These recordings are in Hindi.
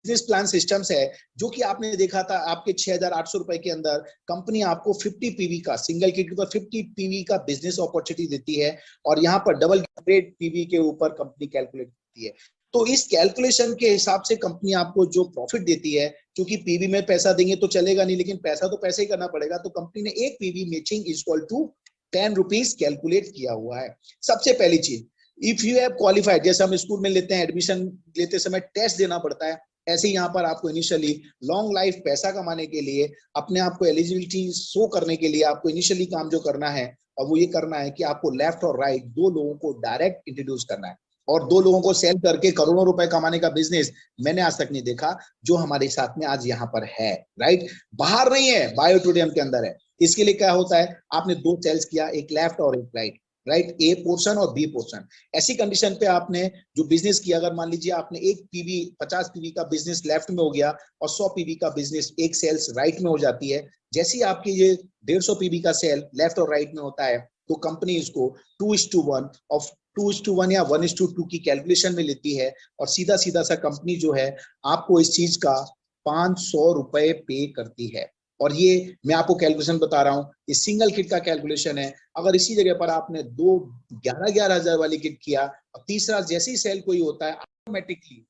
बिजनेस प्लान सिस्टम्स है जो कि आपने देखा था आपके 6,800 रुपए के अंदर कंपनी आपको 50 पीवी का सिंगल किट के ऊपर 50 पीवी का बिजनेस अपॉर्चुनिटी देती है और यहाँ पर डबल ग्रेड पीवी के ऊपर कंपनी कैलकुलेट करती है। तो इस कैलकुलेशन के हिसाब से कंपनी आपको जो प्रॉफिट देती है, क्योंकि पीवी में पैसा देंगे तो चलेगा नहीं, लेकिन पैसा तो पैसे ही करना पड़ेगा, तो कंपनी ने एक PV matching is equal to 10 rupees calculate किया हुआ है। सबसे पहली चीज, इफ यू हैव क्वालिफाइड, जैसे हम स्कूल में लेते हैं एडमिशन लेते समय टेस्ट देना पड़ता है, ऐसे ही यहाँ पर आपको इनिशियली लॉन्ग लाइफ पैसा कमाने के लिए अपने आप को एलिजिबिलिटी शो करने के लिए आपको इनिशियली काम जो करना है और वो ये करना है कि आपको लेफ्ट और राइट दो लोगों को डायरेक्ट इंट्रोड्यूस करना है और दो लोगों को सेल करके करोड़ों रुपए कमाने का बिजनेस मैंने आज तक नहीं देखा जो हमारे साथ में आज यहाँ पर है। राइट, बाहर नहीं है, बायोटोडियम के अंदर है। इसके लिए क्या होता है, आपने दो सेल्स किया, एक लेफ्ट और एक राइट, राइट, ए पोर्शन और बी पोर्शन। ऐसी कंडीशन पे आपने जो बिजनेस किया, अगर मान लीजिए आपने एक पीवी 50 पीवी का बिजनेस लेफ्ट में हो गया और 100 पीवी का बिजनेस एक सेल्स राइट में हो जाती है, जैसे ही आपकी ये 150 पीवी का सेल लेफ्ट और राइट में होता है तो कंपनी इसको 2:1 और 2:1 या 1:2 की कैलकुलेशन में लेती है और सीधा सीधा सा कंपनी जो है आपको इस चीज का 500 रुपए पे करती है। और ये मैं आपको कैलकुलेशन बता रहा हूँ, ये सिंगल किट का कैलकुलेशन है। अगर इसी जगह पर आपने दो 11,000 हजार वाली किट किया और तीसरा जैसे ही सेल कोई होता है ऑटोमेटिकली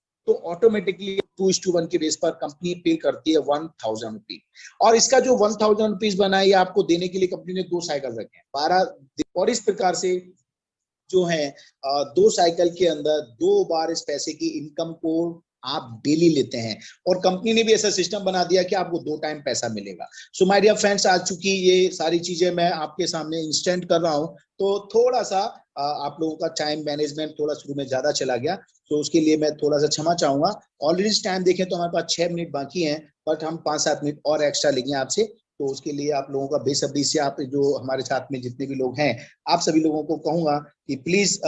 2:1 के बेस पर कंपनी पे करती है 1,000 रुपीज। और इसका जो 1,000 रुपीज बना है ये आपको देने के लिए कंपनी ने 2 साइकिल रखे हैं 12, और इस प्रकार से जो है 2 साइकिल के अंदर 2 बार इस पैसे की इनकम को आप डेली लेते हैं और कंपनी ने भी ऐसा सिस्टम बना दिया कि आपको 2 टाइम पैसा मिलेगा। सो माय डियर फ्रेंड्स, आज चूंकि ये सारी चीजें मैं आपके सामने इंस्टेंट कर रहा हूं तो थोड़ा सा आप लोगों का टाइम मैनेजमेंट थोड़ा शुरू में ज्यादा चला गया, तो उसके लिए मैं थोड़ा सा क्षमा चाहूंगा। ऑलरेडी टाइम देखें तो हमारे पास 6 मिनट बाकी हैं, बट हम 5-7 मिनट और एक्स्ट्रा लेंगे आपसे, तो उसके लिए आप लोगों का बेसब्री से, आप जो हमारे साथ में जितने भी लोग हैं, आप सभी लोगों को कहूंगा कि प्लीज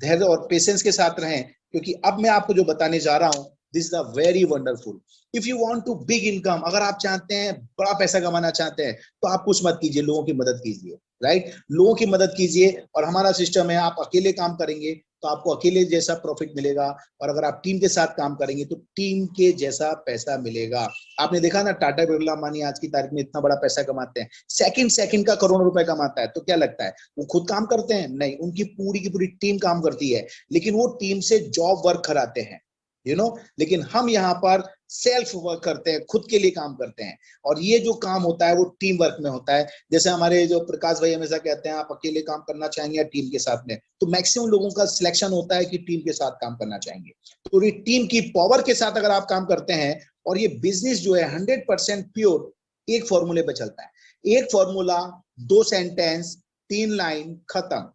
धैर्य और पेशेंस के साथ रहें, क्योंकि अब मैं आपको जो बताने जा रहा हूं this is a very wonderful. If you want to big income, अगर आप चाहते हैं बड़ा पैसा कमाना चाहते हैं तो आप कुछ मत कीजिए, लोगों की मदद कीजिए। राइट, लोगों की मदद कीजिए। और हमारा सिस्टम है, आप अकेले काम करेंगे तो आपको अकेले जैसा प्रॉफिट मिलेगा, और अगर आप टीम के साथ काम करेंगे तो टीम के जैसा पैसा मिलेगा। आपने देखा ना, टाटा बिरला अंबानी आज की तारीख में इतना बड़ा पैसा कमाते हैं, सेकंड सेकंड का करोड़ों रुपए कमाता है, तो क्या लगता है वो खुद काम करते हैं? नहीं, उनकी पूरी की पूरी टीम काम करती है, लेकिन वो टीम से जॉब वर्क कराते हैं, लेकिन हम यहाँ पर सेल्फ वर्क करते हैं, खुद के लिए काम करते हैं, और ये जो काम होता है वो टीम वर्क में होता है। जैसे हमारे जो प्रकाश भाई हमेशा कहते हैं आप अकेले काम करना चाहेंगे या टीम के साथ में, तो मैक्सिमम लोगों का सिलेक्शन होता है कि टीम के साथ काम करना चाहेंगे। तो ये टीम की पावर के साथ अगर आप काम करते हैं, और ये बिजनेस जो है 100% प्योर एक फॉर्मूले पे चलता है, एक फॉर्मूला, 2 सेंटेंस, 3 लाइन, खत्म।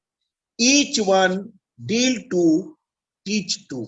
Each one deal to teach two.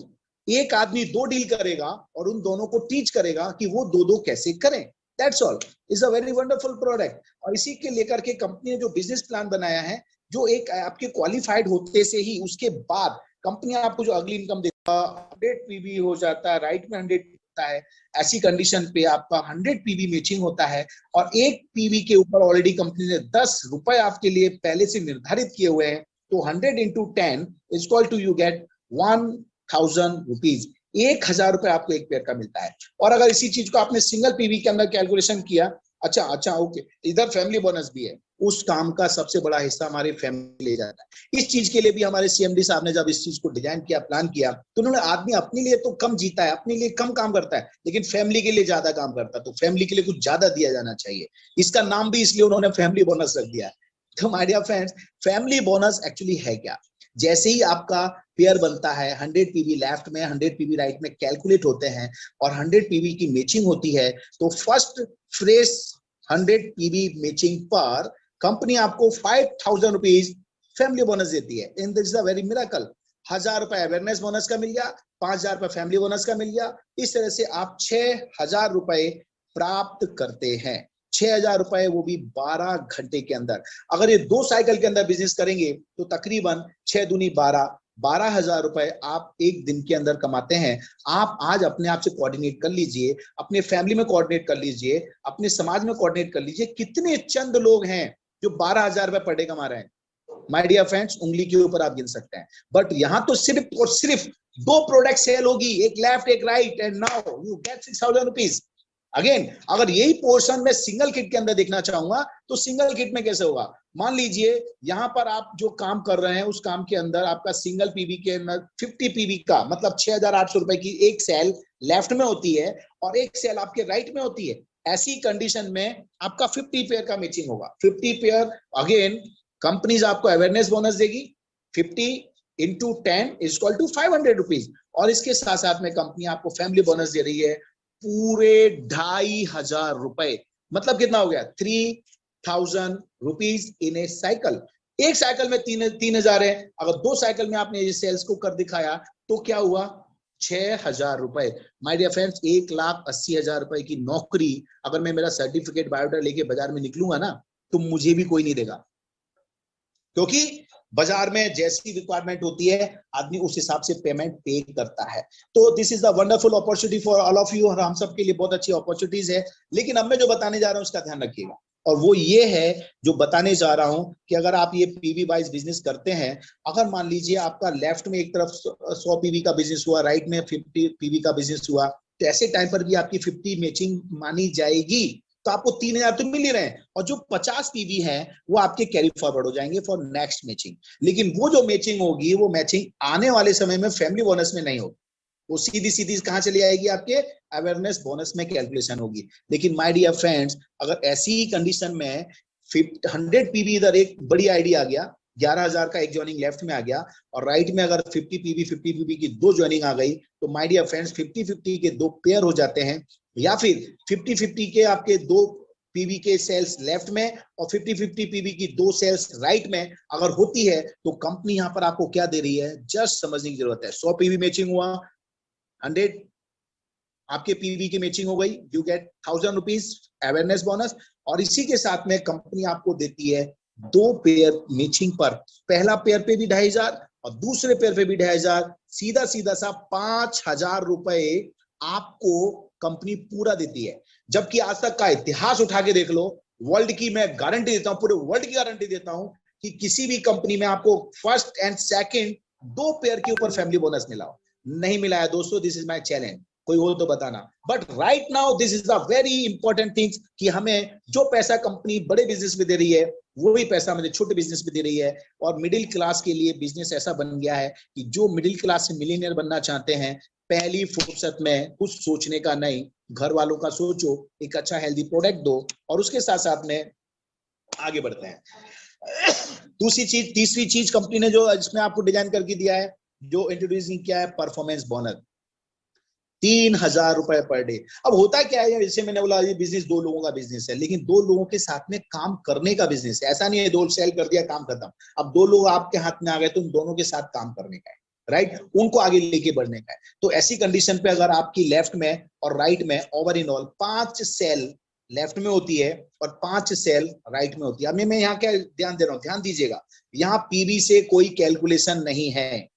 एक आदमी 2 डील करेगा और उन दोनों को टीच करेगा कि वो 2-2 कैसे करें। That's all. Is a very wonderful product. और इसी के लेकर के कंपनी ने जो बिजनेस प्लान बनाया है, जो एक आपके क्वालिफाइड होते से ही उसके बाद कंपनी आपको जो अगली इनकम देता है, 100 पीवी हो जाता है, राइट में 100 होता है, ऐसी कंडीशन पे आपका 100 पीवी मैचिंग होता है, और एक पीवी के ऊपर ऑलरेडी कंपनी ने 10 रुपए आपके लिए पहले से निर्धारित किए हुए हैं। तो 100 into 10 is equal to you get 1,000 rupees. 1,000 रुपए आपको एक पेयर का मिलता है। और अगर इसी चीज को आपने सिंगल पीवी के अंदर कैलकुलेशन किया, अच्छा ओके, इधर फैमिली बोनस भी है, उस काम का सबसे बड़ा हिस्सा हमारी फैमिली ले जाता है। इस चीज के लिए भी हमारे सीएमडी साहब ने जब इस चीज को डिजाइन किया, प्लान किया, तो उन्होंने आदमी अपने लिए तो कम जीता है, अपने लिए कम काम करता है, लेकिन फैमिली के लिए ज्यादा काम करता है, तो फैमिली के लिए कुछ ज्यादा दिया जाना चाहिए। इसका नाम भी इसलिए उन्होंने फैमिली बोनस रख दिया है। तो my dear friends, family bonus actually है क्या? जैसे ही आपका पेयर बनता है, 100 पीवी लेफ्ट में 100 पीवी राइट में कैलकुलेट होते हैं और 100 पीवी की मैचिंग होती है, तो फर्स्ट फ्रेश 100 पीवी मैचिंग पर कंपनी आपको 5,000 रुपीज फैमिली बोनस देती है। And this is a very miracle. 1,000 रुपए अवेयरनेस बोनस का मिल गया, 5,000 रुपए फैमिली बोनस का मिल गया। इस तरह से आप 6,000 रुपए प्राप्त करते हैं। 6,000 रुपए, वो भी 12 घंटे के अंदर। अगर ये 2 साइकिल के अंदर बिजनेस करेंगे तो तकरीबन 6 दूनी 12, 12,000 रुपए आप एक दिन के अंदर कमाते हैं। आप आज अपने आप से कोऑर्डिनेट कर लीजिए, अपने फैमिली में कोऑर्डिनेट कर लीजिए, अपने समाज में कोऑर्डिनेट कर लीजिए, कितने चंद लोग हैं जो 12,000 रुपए पर डे कमा रहे हैं। माय डियर फ्रेंड्स, उंगली के ऊपर आप गिन सकते हैं। बट यहां तो सिर्फ और सिर्फ दो प्रोडक्ट सेल होगी, एक लेफ्ट एक right, and now you get 6,000 rupees. Again अगर यही पोर्शन में सिंगल किट के अंदर देखना चाहूंगा तो सिंगल किट में कैसे होगा? मान लीजिए यहां पर आप जो काम कर रहे हैं उस काम के अंदर आपका सिंगल पीवी के अंदर 50 पीवी का मतलब 6,800 रुपए की एक सेल लेफ्ट में होती है और एक सेल आपके राइट में होती है। ऐसी कंडीशन में आपका 50 पेयर का मैचिंग होगा। 50 पेयर अगेन कंपनीज आपको अवेयरनेस बोनस देगी। 50 into 10 is equal to 500 rupees. और इसके साथ साथ में कंपनी आपको फैमिली बोनस दे रही है पूरे 2,500 रुपए। मतलब कितना हो गया? 3,000 रुपीज इन ए साइकिल। एक साइकिल में 3,000 है, अगर दो साइकिल में आपने ये सेल्स को कर दिखाया तो क्या हुआ? 6,000 रुपए। माय डियर फ्रेंड्स, 1,80,000 रुपए की नौकरी अगर मैं मेरा सर्टिफिकेट बायोडाटा लेके बाजार में निकलूंगा ना तो मुझे भी कोई नहीं देगा, क्योंकि बाजार में जैसी रिक्वायरमेंट होती है आदमी उस हिसाब से पेमेंट पे करता है। तो this is the wonderful opportunity for all of you, और हम सब के लिए बहुत अच्छी अपॉर्चुनिटीज है। लेकिन अब मैं जो बताने जा रहा हूं उसका ध्यान रखिएगा, और वो ये है जो बताने जा रहा हूं कि अगर आप ये पीवी वाइज बिजनेस करते हैं, अगर मान लीजिए आपका लेफ्ट में एक तरफ 100 पीवी का बिजनेस हुआ, राइट में 50 पीवी का बिजनेस हुआ, तो ऐसे टाइम पर भी आपकी 50 मैचिंग मानी जाएगी। तो आपको 3,000 तो मिल ही रहे हैं, और जो 50 पीवी है वो आपके कैरी फॉरवर्ड हो जाएंगे फॉर नेक्स्ट मैचिंग। लेकिन वो जो मैचिंग होगी वो मैचिंग आने वाले समय में फैमिली बोनस में नहीं होगी, वो सीधी सीधी कहां चली आएगी? आपके अवेयरनेस बोनस में कैलकुलेशन होगी। लेकिन माय डियर फ्रेंड्स, अगर ऐसी ही कंडीशन में 100 पीवी इधर एक बड़ी आइडिया आ गया, 11,000 का एक ज्वाइनिंग लेफ्ट में आ गया, और राइट में अगर 50 पीवी की दो ज्वाइनिंग आ गई, तो माय डियर फ्रेंड्स 50-50 के दो पेयर हो जाते हैं। या फिर 50-50 के आपके दो पीवी के सेल्स लेफ्ट में और 50-50 पीवी की दो सेल्स राइट में अगर होती है, तो कंपनी यहां पर आपको क्या दे रही है, जस्ट समझने की जरूरत है। 100 पीवी मैचिंग हुआ, 100 आपके पीवी की मैचिंग हो गई, you get 1,000 rupees awareness bonus. और इसी के साथ में कंपनी आपको देती है दो पेयर मैचिंग पर, पहला पेयर पे भी 2,500 और दूसरे पेयर पे भी 2,500, सीधा सीधा सा 5,000 रुपए आपको कंपनी पूरा देती है। जबकि आज तक का इतिहास उठा के देख लो, वर्ल्ड की मैं गारंटी देता हूं, पूरे वर्ल्ड की गारंटी देता हूं कि किसी भी कंपनी में आपको फर्स्ट एंड सेकंड दो पेयर के ऊपर फैमिली बोनस मिला हो, नहीं मिला है दोस्तों। दिस इज माय चैलेंज, कोई हो तो बताना। But right now this is the very important things कि हमें जो पैसा कंपनी बड़े बिजनेस में दे रही है वही पैसा मुझे छोटे बिजनेस में दे रही है। और मिडिल क्लास के लिए बिजनेस ऐसा बन गया है कि जो मिडिल क्लास से मिलियनियर बनना चाहते हैं, पहली फुर्सत में कुछ सोचने का नहीं, घर वालों का सोचो, एक अच्छा हेल्दी प्रोडक्ट दो, और उसके साथ साथ में आगे बढ़ते हैं। दूसरी चीज, तीसरी चीज कंपनी ने जो इसमें आपको डिजाइन करके दिया है, जो इंट्रोड्यूसिंग किया है, परफॉर्मेंस बोनस 3,000 रुपए पर डे। अब होता क्या है, जैसे मैंने बोला ये बिजनेस दो लोगों का बिजनेस है, लेकिन दो लोगों के साथ में काम करने का बिजनेस है। ऐसा नहीं है दो सेल कर दिया काम खत्म। अब दो लोग आपके हाथ में आ गए तो उन दोनों के साथ काम करने का है, राइट, उनको आगे लेके बढ़ने का है। तो ऐसी कंडीशन पे अगर आपकी लेफ्ट में और राइट में over in all 5 sale left में होती है और 5 सेल राइट में होती है। अब मैं यहाँ क्या ध्यान दे रहा हूँ, ध्यान दीजिएगा, यहाँ पीवी से कोई कैलकुलेशन नहीं है,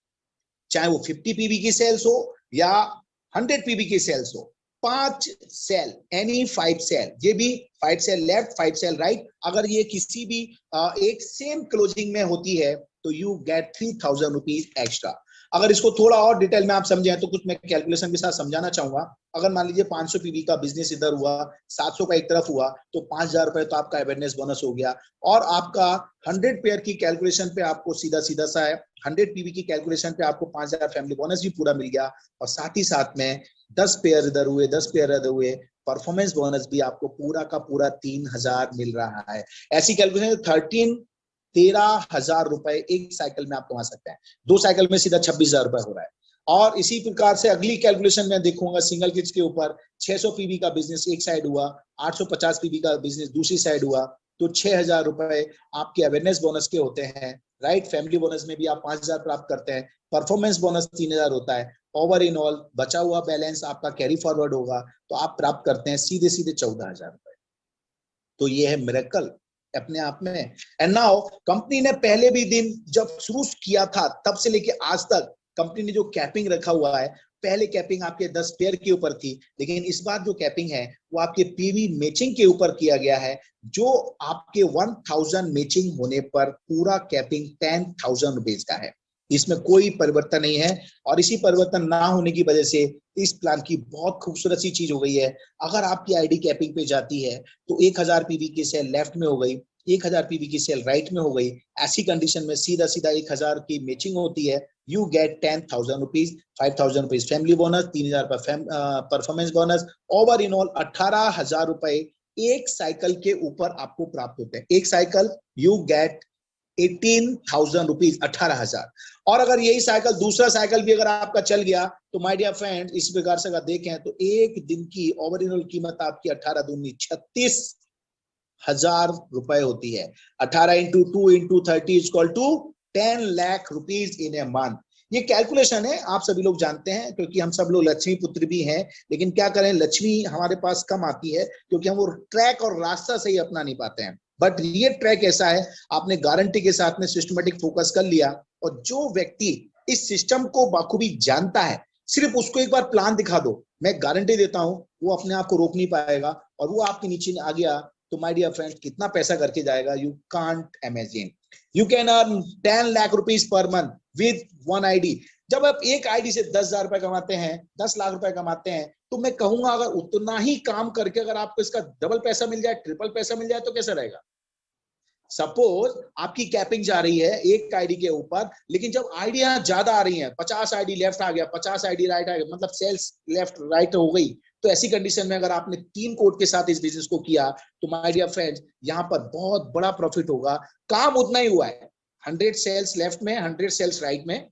चाहे वो 50 पीवी की सेल्स हो या 100 पीवी की सेल्स हो। 5 सेल, एनी 5 सेल, ये भी 5 सेल लेफ्ट 5 सेल राइट, अगर ये किसी भी एक सेम क्लोजिंग में होती है तो यू गेट 3,000 रुपीज एक्स्ट्रा। अगर इसको थोड़ा और डिटेल में आप समझें तो कुछ मैं कैलकुलेशन के साथ समझाना चाहूंगा। अगर मान लीजिए 500 पीवी का बिजनेस इधर हुआ, 700 का एक तरफ हुआ, तो 5,000 रुपए तो आपका अवेयरनेस बोनस हो गया। और आपका 100 पेयर की कैलकुलेशन पे आपको सीधा सीधा सा है, 100 पीवी की कैलकुलेशन पे आपको 5,000 फैमिली बोनस भी पूरा मिल गया। और साथ ही साथ में 10 पेयर इधर हुए, 10 पेयर इधर हुए, परफॉर्मेंस बोनस भी आपको पूरा का पूरा 3,000 मिल रहा है। ऐसी कैलकुलेशन 13,000 रुपए एक साइकिल में आप कमा सकते हैं। दो साइकिल में सीधा 26,000 रुपए हो रहा है। और इसी प्रकार से अगली कैलकुलेशन में देखूंगा सिंगल किट्स के ऊपर, 600 पीवी का बिजनेस एक साइड हुआ, 850 पीवी का बिजनेस दूसरी साइड हुआ, तो 6,000 रुपए आपके अवेयरनेस बोनस के होते हैं, राइट। फैमिली बोनस में भी आप 5,000 प्राप्त करते हैं, परफॉर्मेंस बोनस 3,000 होता है। ओवर इन ऑल बचा हुआ बैलेंस आपका कैरी फॉरवर्ड होगा, तो आप प्राप्त करते हैं सीधे सीधे 14,000 रुपए। तो ये है मिरेकल अपने आप में। एंड नाउ कंपनी ने पहले भी दिन जब शुरू किया था तब से लेके आज तक कंपनी ने जो कैपिंग रखा हुआ है, पहले कैपिंग आपके 10 पेयर के ऊपर थी, लेकिन इस बार जो कैपिंग है वो आपके पीवी मैचिंग के ऊपर किया गया है, जो आपके 1,000 मैचिंग होने पर पूरा कैपिंग 10,000 रुपीज का है। इसमें कोई परिवर्तन नहीं है। और इसी परिवर्तन ना होने की वजह से इस प्लान की बहुत खूबसूरत सी चीज हो गई है। अगर आपकी आईडी कैपिंग पे जाती है तो 1000 पीवी की सेल लेफ्ट में हो गई, 1000 पीवी की सेल राइट में हो गई। ऐसी कंडीशन में सीधा सीधा 1000 की मैचिंग होती है। You get 10,000 rupees, 5,000 rupees family bonus, 3,000 performance bonus, over in all 18,000 रुपए एक साइकिल के ऊपर आपको प्राप्त होते हैं। एक साइकिल यू गेट 18,000 रुपीज, 18,000। और अगर यही साइकिल, दूसरा साइकिल भी अगर आपका चल गया तो माय डियर फ्रेंड्स, इस प्रकार से अगर देखें तो एक दिन की ओवरऑल कीमत आपकी 18 दूनी 36,000 रुपए होती है। 18 into 2 into 30 equal to 10 lakh rupees in a month. ये कैलकुलेशन है, आप सभी लोग जानते हैं, क्योंकि हम सब लोग लक्ष्मी पुत्र भी हैं। लेकिन क्या करें, लक्ष्मी हमारे पास कम आती है क्योंकि हम वो ट्रैक और रास्ता सही अपना नहीं पाते हैं। बट ये ट्रैक ऐसा है, आपने गारंटी के साथ में सिस्टमेटिक फोकस कर लिया, और जो व्यक्ति इस सिस्टम को बाखूबी जानता है, सिर्फ उसको एक बार प्लान दिखा दो, मैं गारंटी देता हूं वो अपने आप को रोक नहीं पाएगा। और वो आपके नीचे आ गया तो माय डियर फ्रेंड्स, कितना पैसा करके जाएगा, you can't imagine. You can earn 10 lakh rupees per month with one ID. जब आप एक आईडी से 10,000 रुपए कमाते हैं, 10 लाख रुपए कमाते हैं, तो मैं कहूंगा अगर उतना ही काम करके अगर आपको इसका डबल पैसा मिल जाए, ट्रिपल पैसा मिल जाए, तो कैसा रहेगा। सपोज आपकी कैपिंग जा रही है एक आईडी के ऊपर, लेकिन जब आईडियां ज्यादा आ रही हैं, 50 आईडी लेफ्ट आ गया, 50 आईडी राइट आ गया, मतलब सेल्स लेफ्ट राइट हो गई, तो ऐसी कंडीशन में अगर आपने 3 कोड के साथ इस बिजनेस को किया तो माय डियर फ्रेंड्स, यहां पर बहुत बड़ा प्रॉफिट होगा। काम उतना ही हुआ है, 100 सेल्स लेफ्ट में, 100 सेल्स राइट में,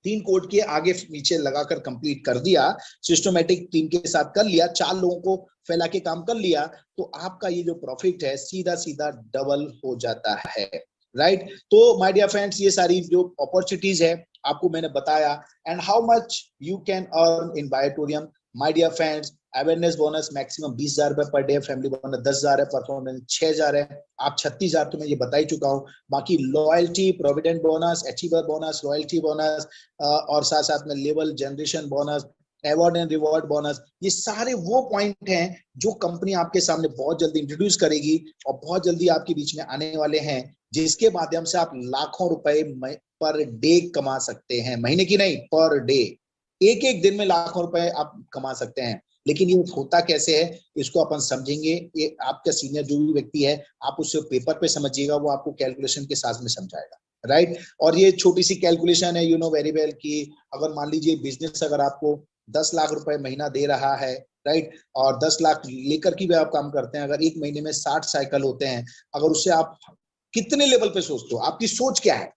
3 कोड के आगे नीचे लगाकर कंप्लीट कर दिया, सिस्टमेटिक टीम के साथ कर लिया, 4 लोगों को फैला के काम कर लिया, तो आपका ये जो प्रॉफिट है सीधा सीधा डबल हो जाता है। राइट। तो माय डियर फ्रेंड्स, ये सारी जो अपॉर्चुनिटीज है आपको मैंने बताया। And how much you can earn in Biotorium, my dear friends, awareness bonus maximum 20,000 रुपए पर डे, फैमिली बोनस 10,000 है, परफॉर्मेंस 6,000 है, आप 36,000 तो मैं ये बता ही चुका हूँ। बाकी loyalty, provident bonus, achiever bonus, loyalty bonus, और साथ साथ में level generation bonus, award and reward bonus, ये सारे वो पॉइंट हैं जो कंपनी आपके सामने बहुत जल्दी इंट्रोड्यूस करेगी और बहुत जल्दी आपके बीच में आने वाले हैं, जिसके माध्यम से आप लाखों रुपए पर डे कमा सकते हैं। महीने की नहीं, पर डे, एक एक दिन में लाखों रुपए आप कमा सकते हैं। लेकिन ये होता कैसे है, इसको अपन समझेंगे। ये आपका सीनियर जो भी व्यक्ति है, आप उससे पेपर पे समझिएगा, वो आपको कैलकुलेशन के साथ में समझाएगा। राइट। और ये छोटी सी कैलकुलेशन है, यू नो वेरी वेल, कि अगर मान लीजिए बिजनेस अगर आपको 10 लाख रुपए महीना दे रहा है, राइट, और 10 लाख लेकर के भी आप काम करते हैं, अगर एक महीने में 60 साइकिल होते हैं, अगर उससे आप कितने लेवल पे सोचते हो, आपकी सोच क्या है।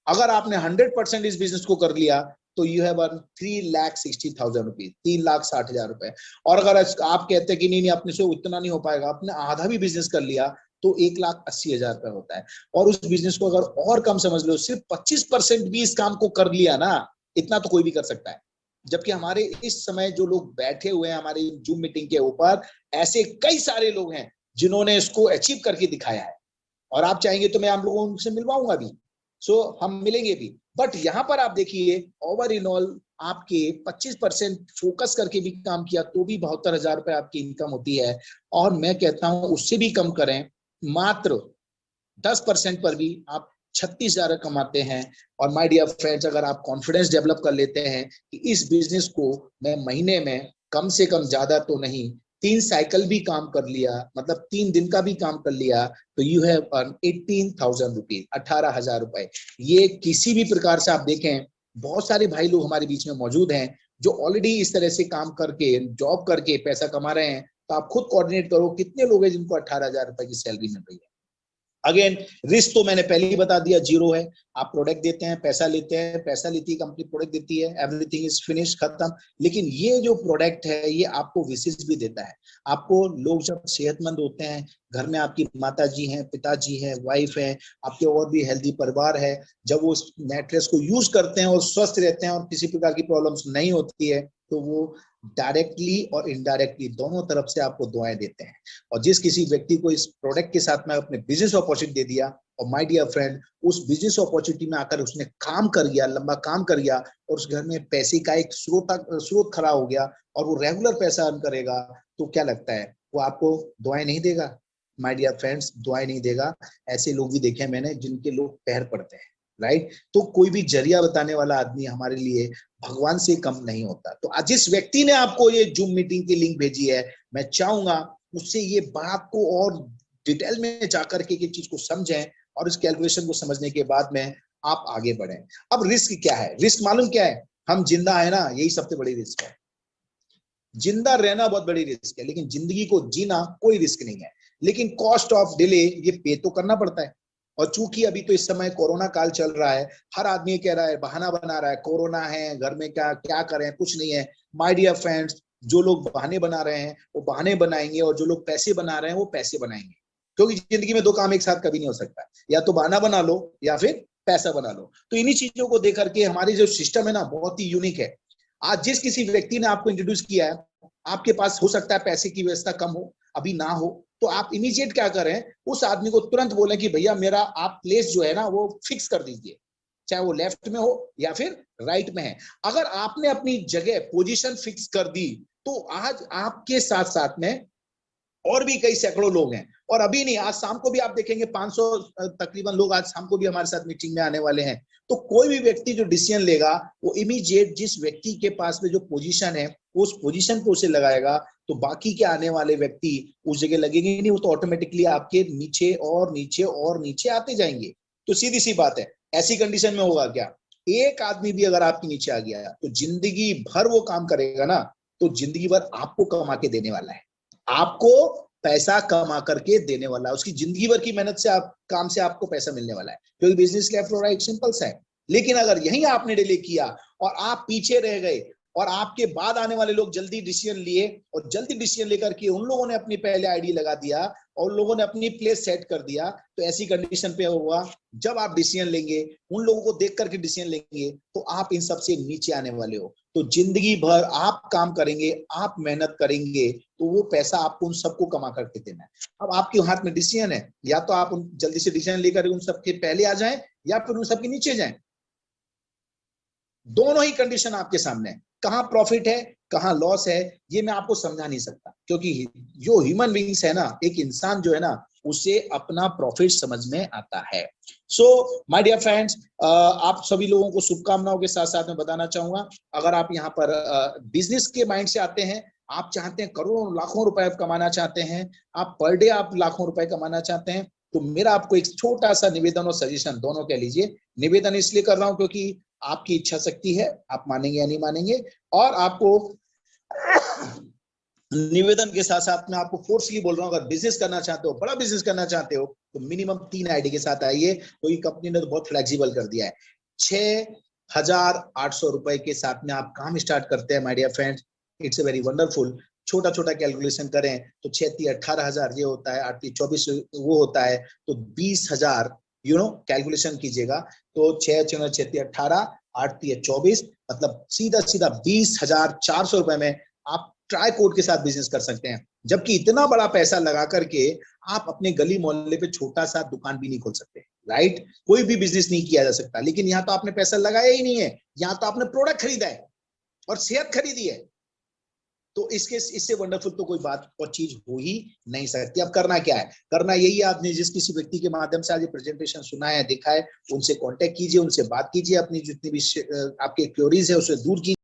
अगर आपने 100% इस बिजनेस को कर लिया तो यू हैव अर्न 3,60,000 रुपीज, 3,60,000 रुपए। और अगर आप कहते हैं कि नहीं नहीं अपने से उतना नहीं हो पाएगा, आपने आधा भी बिजनेस कर लिया तो 1,80,000 रुपए होता है। और उस बिजनेस को अगर और कम समझ लो, सिर्फ 25% भी इस काम को कर लिया ना, इतना तो कोई भी कर सकता है। जबकि हमारे इस समय जो लोग बैठे हुए हैं हमारी जूम मीटिंग के ऊपर, ऐसे कई सारे लोग हैं जिन्होंने इसको अचीव करके दिखाया है। और आप चाहेंगे तो मैं आप लोगों से मिलवाऊंगा भी, सो हम मिलेंगे भी। बट यहां पर आप देखिए, ओवर इन ऑल आपके 25% फोकस करके भी काम किया तो भी 72,000 रुपए आपकी इनकम होती है। और मैं कहता हूं उससे भी कम करें, मात्र 10% पर भी आप 36,000 कमाते हैं। और माय डियर फ्रेंड्स, अगर आप कॉन्फिडेंस डेवलप कर लेते हैं कि इस बिजनेस को मैं महीने में कम से कम, ज्यादा तो नहीं, 3 साइकिल भी काम कर लिया, मतलब 3 दिन का भी काम कर लिया, तो यू हैव अर्न 18,000 रुपीज, 18,000 रुपए। ये किसी भी प्रकार से आप देखें, बहुत सारे भाई लोग हमारे बीच में मौजूद हैं जो ऑलरेडी इस तरह से काम करके, जॉब करके पैसा कमा रहे हैं। तो आप खुद कोऑर्डिनेट करो, कितने लोग हैं जिनको 18,000 रुपए की सैलरी मिल रही है। अगेन, रिस्क तो मैंने पहले ही बता दिया, जीरो है। आप प्रोडक्ट देते हैं, पैसा लेते हैं, पैसा लेती है कंपनी, प्रोडक्ट देती है, एवरीथिंग इज फिनिश, खत्म। लेकिन ये जो प्रोडक्ट है ये आपको विशेष भी देता है। आपको लोग जब सेहतमंद होते हैं, घर में आपकी माता जी हैं, पिताजी हैं, वाइफ है, आपके और भी हेल्दी परिवार है, जब वो मैट्रेस को यूज करते हैं और स्वस्थ रहते हैं और किसी प्रकार की प्रॉब्लम्स नहीं होती है, तो वो डायरेक्टली और इनडायरेक्टली दोनों तरफ से आपको दुआएं देते हैं। और जिस किसी व्यक्ति को इस प्रोडक्ट के साथ में अपने बिजनेस अपॉर्चुनिटी दे दिया, और माय डियर फ्रेंड, उस बिजनेस अपॉर्चुनिटी में आकर उसने काम कर गया, लंबा काम कर गया, और उस घर में पैसे का एक स्रोत खड़ा हो गया, और वो रेगुलर पैसा अर्न करेगा, तो क्या लगता है वो आपको दुआएं नहीं देगा। माय डियर फ्रेंड्स, दुआएं नहीं देगा। ऐसे लोग भी देखे मैंने जिनके लोग पैर पड़ते हैं। राइट। तो कोई भी जरिया बताने वाला आदमी हमारे लिए भगवान से कम नहीं होता। तो आज जिस व्यक्ति ने आपको ये जूम मीटिंग की लिंक भेजी है, मैं चाहूंगा उससे ये बात को और डिटेल में जाकर के चीज को समझें और इस कैलकुलेशन को समझने के बाद में आप आगे बढ़ें। अब रिस्क क्या है? रिस्क मालूम क्या है? हम जिंदा है ना, यही सबसे बड़ी रिस्क है। जिंदा रहना बहुत बड़ी रिस्क है, लेकिन जिंदगी को जीना कोई रिस्क नहीं है। लेकिन कॉस्ट ऑफ डिले ये पे तो करना पड़ता है। और चूंकि अभी तो इस समय कोरोना काल चल रहा है, हर आदमी कह रहा है, बहाना बना रहा है, कोरोना है घर में, क्या क्या करें, कुछ नहीं है। माय डियर फ्रेंड्स, जो लोग बहाने बना रहे हैं वो बहाने बनाएंगे, और जो लोग पैसे बना रहे हैं वो पैसे बनाएंगे। क्योंकि जिंदगी में दो काम एक साथ कभी नहीं हो सकता, या तो बहाना बना लो या फिर पैसा बना लो। तो इन्हीं चीजों को देख करके हमारी जो सिस्टम है ना, बहुत ही यूनिक है। आज जिस किसी व्यक्ति ने आपको इंट्रोड्यूस किया है, आपके पास हो सकता है पैसे की व्यवस्था कम हो, अभी ना हो, तो आप इमीडिएट क्या करें, उस आदमी को तुरंत बोलें कि भैया मेरा आप प्लेस जो है ना वो फिक्स कर दीजिए, चाहे वो लेफ्ट में हो या फिर राइट में है। अगर आपने अपनी जगह पोजीशन फिक्स कर दी, तो आज आपके साथ साथ में और भी कई सैकड़ों लोग हैं। और अभी नहीं, आज शाम को भी आप देखेंगे 500 तकरीबन लोग आज शाम को भी हमारे साथ मीटिंग में आने वाले हैं। तो कोई भी व्यक्ति जो डिसीजन लेगा, वो इमीडिएट जिस व्यक्ति के पास में जो पोजीशन है उस पोजीशन को उसे लगाएगा। तो बाकी के आने वाले व्यक्ति उस जगह लगेंगे नहीं, वो तो ऑटोमेटिकली आपके नीचे और नीचे और नीचे आते जाएंगे। तो सीधी सी बात है, ऐसी कंडीशन में होगा क्या, एक आदमी भी अगर आपके नीचे आ गया तो जिंदगी भर वो काम करेगा ना, तो जिंदगी भर आपको कमा के देने वाला है, आपको पैसा कमा करके देने वाला है। उसकी जिंदगी भर की मेहनत से, आप काम से आपको पैसा मिलने वाला है, क्योंकि बिजनेस लेफ्ट और राइट सिंपल सा है। लेकिन अगर यही आपने डिले किया और आप पीछे रह गए, और आपके बाद आने वाले लोग जल्दी डिसीजन लिए, और जल्दी डिसीजन लेकर के उन लोगों ने अपनी पहले आईडी लगा दिया और उन लोगों ने अपनी प्लेस सेट कर दिया, तो ऐसी कंडीशन पे होगा, जब आप डिसीजन लेंगे, उन लोगों को देख करके डिसीजन लेंगे, तो आप इन सबसे नीचे आने वाले हो। तो जिंदगी भर आप काम करेंगे, आप मेहनत करेंगे, तो वो पैसा आपको उन सबको कमा करके देना है। अब आपके हाथ में डिसीजन है, या तो आप उन जल्दी से डिसीजन लेकर उन सबके पहले आ जाएं, या फिर उन सबके नीचे जाएं। दोनों ही कंडीशन आपके सामने है। कहां प्रॉफिट है, कहां लॉस है, ये मैं आपको समझा नहीं सकता, क्योंकि जो ह्यूमन बीइंग्स है ना, एक इंसान जो है ना, उसे अपना प्रॉफिट समझ में आता है। सो माय डियर फ्रेंड्स, आप सभी लोगों को शुभकामनाओं के साथ साथ में बताना चाहूंगा, अगर आप यहाँ पर बिजनेस के माइंड से आते हैं, आप चाहते हैं करोड़ों लाखों रुपए कमाना चाहते हैं, आप पर डे आप लाखों रुपए कमाना चाहते हैं, तो मेरा आपको एक छोटा सा निवेदन और सजेशन, दोनों कह लीजिए। निवेदन इसलिए कर रहा हूं क्योंकि आपकी इच्छा शक्ति है, आप मानेंगे या नहीं मानेंगे, और आपको निवेदन के साथ साथ में आपको फोर्सली बोल रहा हूं, अगर बिजनेस करना चाहते हो, बड़ा बिजनेस करना चाहते हो, तो मिनिमम 3 आईडी के साथ आइए, क्योंकि कंपनी ने तो बहुत फ्लेक्सिबल कर दिया है। 6,800 रुपए के साथ में आप काम स्टार्ट करते हैं my dear friends, it's a very wonderful. छोटा छोटा कैलकुलेशन करें तो 6,18,000 ये होता है, 8,24 वो होता है, तो 20,000 कैलकुलेशन कीजिएगा, तो 6,6,18, 8,24, मतलब सीधा सीधा 20,400 रुपए में आप ट्राई कोड के साथ बिजनेस कर सकते हैं। जबकि इतना बड़ा पैसा लगा करके आप अपने गली मोहल्ले पे छोटा सा दुकान भी नहीं खोल सकते, राइट। कोई भी बिजनेस नहीं किया जा सकता, लेकिन यहाँ तो आपने पैसा लगाया ही नहीं है, यहाँ तो आपने प्रोडक्ट खरीदा है और सेहत खरीदी है। तो इससे वंडरफुल तो कोई बात और चीज हो ही नहीं सकती। अब करना क्या है, करना यही है, आपने जिस किसी व्यक्ति के माध्यम से आज ये प्रेजेंटेशन सुना है, देखा है, उनसे कांटेक्ट कीजिए, उनसे बात कीजिए, अपनी जितनी भी आपके क्वेरीज है उसे दूर कीजिए।